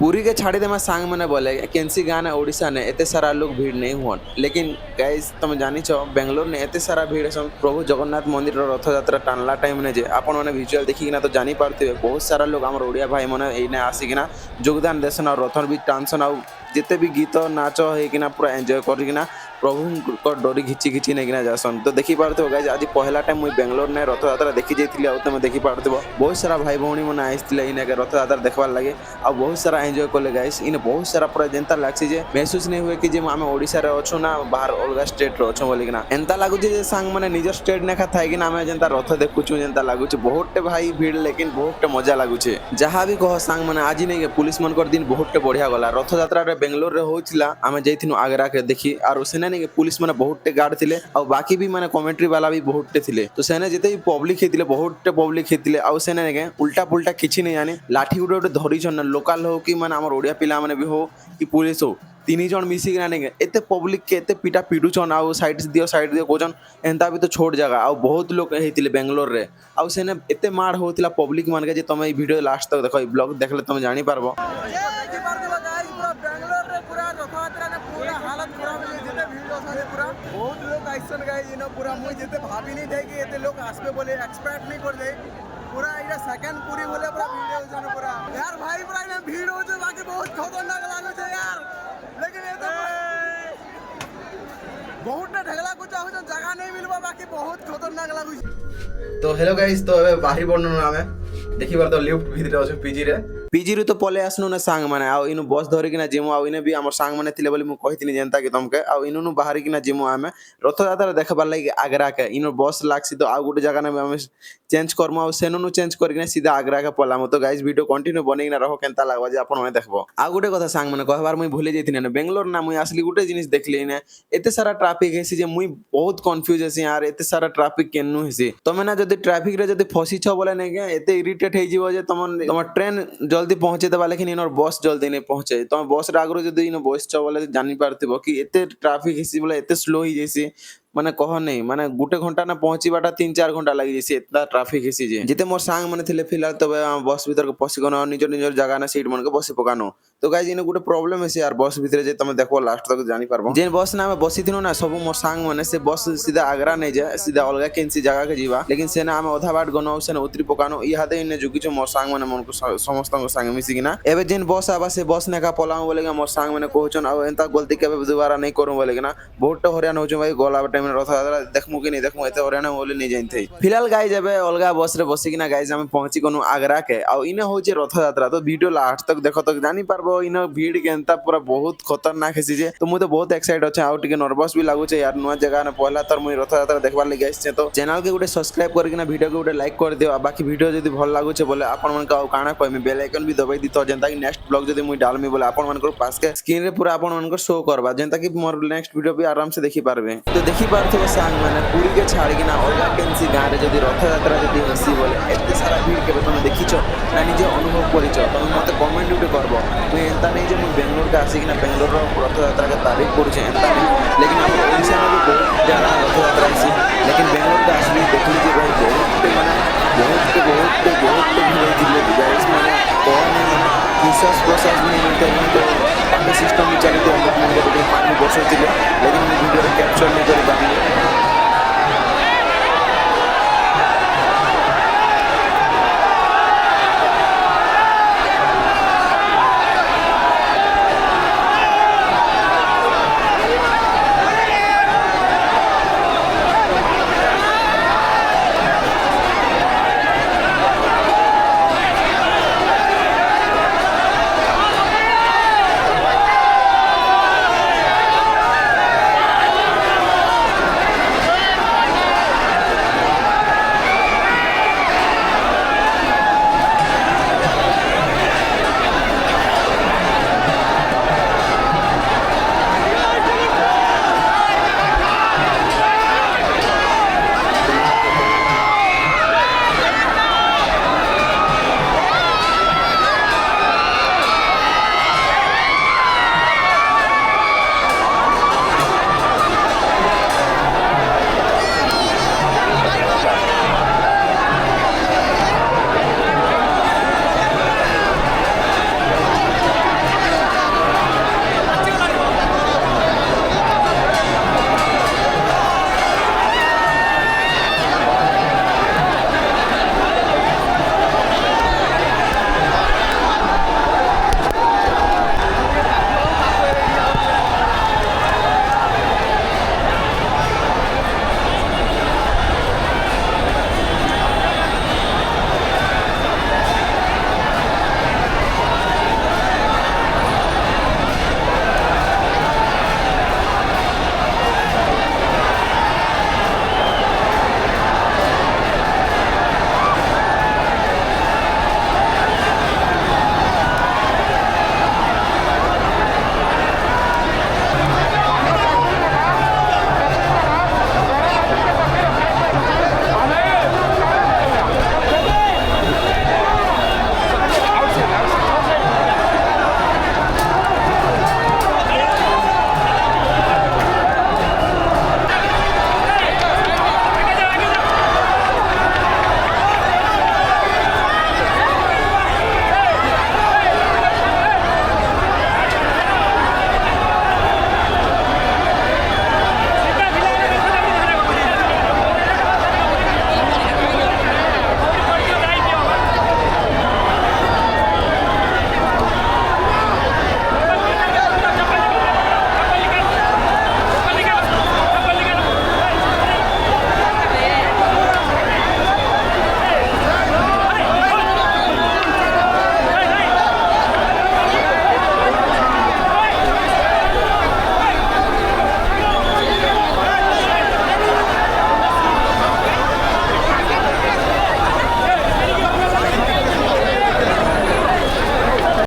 पूरी के छाड़ी देमा सांग मैंने बोले केनसी गाना ओडिशा ने एते सारा लोग भीड़ नहीं हुअन लेकिन गाइस तुम जानी छो बेंगलोर ने एते सारा भीड़ है प्रभु जगन्नाथ मंदिर रथ यात्रा टाणला टाइम ने जे आपण माने विजुअल देखिकिना तो जानी पारथिबे बहुत सारा लोग हमर ओडिया भाई माने एने आसिकिना योगदान देसन और रथर भी टांसन और जिते भी गीत नाच होइकिना पूरा एंजॉय करिकिना प्रभु को डोरी घिची घिची नेकिना जासन तो देखि पारथिबो गाइस आज पहला टाइम मुई बेंगलोर ने रथ यात्रा देखि जेथिले आ तुम देखि पारथिबो बहुत सारा भाई भौणी माने आइसथिले इने के रथ यात्रा देखबार लागे आ बहुत सारा एंजॉय करले गाइस इन बहुत सारा पूरा जनता लागसी जे महसूस नहीं हुए कि जे आमे ओडिसा रे अछो ना बाहर अलगा स्टेट रे अछो बोलिकिना एंता लागु जे सांग माने निजर स्टेट नेखा थाई कि आमे जनता रथ देखुछु जनता लागुछ बहुत भाई भीड़ लेकिन बहुत मजा लागुछे जहां भी कहो सांग माने आज नहीं पुलिस मन कर दिन बहुत बढ़िया गला रथ यात्रा रे बेंगलोर रे होइथिला आमे जैथिनु आगरा के देखि आरो सेना नहीं पुलिस माने बहुत गार्ड थिले और बाकी भी माने कमेंट्री वाला भी बहुत थिले तो सेना जते भी पब्लिक हेतिले बहुत पब्लिक हेतिले आ सेना नहीं उल्टा पुल्टा किछि नहीं जाने लाठी गुडे धरि छन लोकल हो कि माने हमर ओडिया पिला माने भी हो कि पुलिस हो तीन जन मिसिक नहीं एते पब्लिक के एते पिटा पिटुछन आउ साइड दियो कोजन एंता भी तो छोट जगह आ बहुत लोग हेतिले बेंगलोर रे आउ सेने एते मार होतिला पब्लिक मान के जे तुम ई वीडियो लास्ट तक देखो ई ब्लॉग देखले तुम जानि पारबो बहुत लोग आइसन गाइस इन पूरा मुई जेते भाभी नहीं थे कि एते लोग आसबे बोले एक्सपेक्ट नहीं कर दे पूरा इरा सेकंड पूरी बोले पूरा भीड़ हो जन पूरा यार भाई पूरा इने भीड़ हो जे बाकी बहुत खतरनाक लागो छे यार लेकिन ए तो बहुत ना ढगला कुछ हो जगह नहीं मिलबा बाकी बहुत खतरनाक लागो छे तो हेलो गाइस तो एबे बाहरी वर्णन आमे देखि बार तो लिफ्ट भीतर अछि पीजी रे तो पले आसनु ना सांग माने आ इनु बस धरि किना जिमु आ इने भी हमर सांग माने थिले बोली मु कहितिनी जनता के तमके आ इनु बाहरी किना जिमु आमे रथ यात्रा देखबार लागि आगरा के इनु बस लागसी तो आ गुटे जगह ना हम चेंज करमु आ सेनु चेंज करकिना सीधा आगरा के पलामु तो गाइस वीडियो कंटिन्यू बनेकिना रहो केनता लागबा जे आपण माने देखबो आ गुटे कथा सांग माने कहबार मुई भूले जैथिने बेंगलोर ना मुई असली गुटे जिनिस देखली ने एते सारा ट्रैफिक हेसी जे मुई बहुत कंफ्यूज हेसी यार एते सारा ट्रैफिक केनु हेसी तमे ना जदी ट्रैफिक रे जदी फसी छ बोले नै के एते इरिटेट हे जीवो जे तमर ट्रेन जल्दी पहुंचे देबा लेकिन इनर बस जल्दी नहीं पहुंचे तुम बस आगु जब इन बस बोले जानी पारथिबो कि एते ट्रैफिक हिसी बोले एते स्लो ही जैसी माने कह नहीं माने गुटे घंटा ना पहुंचीबाटा 3-4 घंटा लगी जैसे इतना ट्रैफिक हिसी जे जिते मोर सांग माने थिले फिलहाल तबे बस भीतर के पसी गनो निजर निजर जगह ना सीट मन के बसी पकानो तो गाइस इने गुटे प्रॉब्लम है यार बस भीतर जे तुम देखो लास्ट तक जानी पारबो जे बस ना बसी थिनो ना सब मोर सांग माने से बस सीधा आगरा नहीं जाए सीधा अलगा केनसी जगह के जीवा लेकिन सेना हम आधा बाट गनो से उतरी पकानो ई हादे इने जुगी छ मोर सांग माने मन को समस्त संग मिसी किना एबे जेन बस आबा से बस ने का पलाऊ बोलेगा मोर सांग माने कहछन आ एंता गलती के दोबारा नहीं करू बोलेगा बहुत हरियाण हो भाई गोला टाइम रथ यात्रा देखमु कि नहीं देखमु एते हरियाणा बोले नहीं जानते फिलहाल गाइस एबे अलगा बस रे बसी किना गाइस हम पहुंची कोनु आगरा के आ इने हो जे रथ यात्रा तो वीडियो लास्ट तक देखो तक जानी पारबो इने भीड़ केनता पूरा बहुत खतरनाक हेसी जे तो मु तो बहुत एक्साइटेड अछि आ टिके नर्वस भी लागु छै यार नुवा जगह ने पहला तर मुई रथ यात्रा देखबार लागि आइछ तो चैनल के गुटे सब्सक्राइब करकिना वीडियो के गुटे लाइक कर दियो आ बाकी वीडियो जदी भल लागु छै बोले आपन मन का काना कहमे बेल आइकन भी दबाई दितो जनता कि नेक्स्ट ब्लॉग जदी मुई डालमी बोले आपन मन को पास के स्क्रीन रे पूरा आपन मन को शो करबा जनता कि मोर नेक्स्ट वीडियो भी आराम से देखि पारबे तो देखि पारथबे सांग माने पूरी के छाड़ किना अलगा केनसी गाँव जदि रथ यात्रा जदि हेसी बोले एते सारा भीड़ के तुम देखिछ ना निजे अनुभव करिछ तुम मते कमेंट उठे करबो मुई एंता नहीं जे मुई बेंगलोर के आसी किना बेंगलोर रो रथ यात्रा के तारीफ करू छै एंता नहीं लेकिन हम ओडिशा में भी बहुत ज्यादा रथ यात्रा हेसी लेकिन बेंगलोर के आसी देखली जे भाई बहुत भीड़ दिले गाइस माने कौन है विश्वास प्रोसेस में मिलते तो सिस्टम भी चलते हम लोग पानी वर्ष लेकिन वीडियो कैप्चर नहीं कर पाएंगे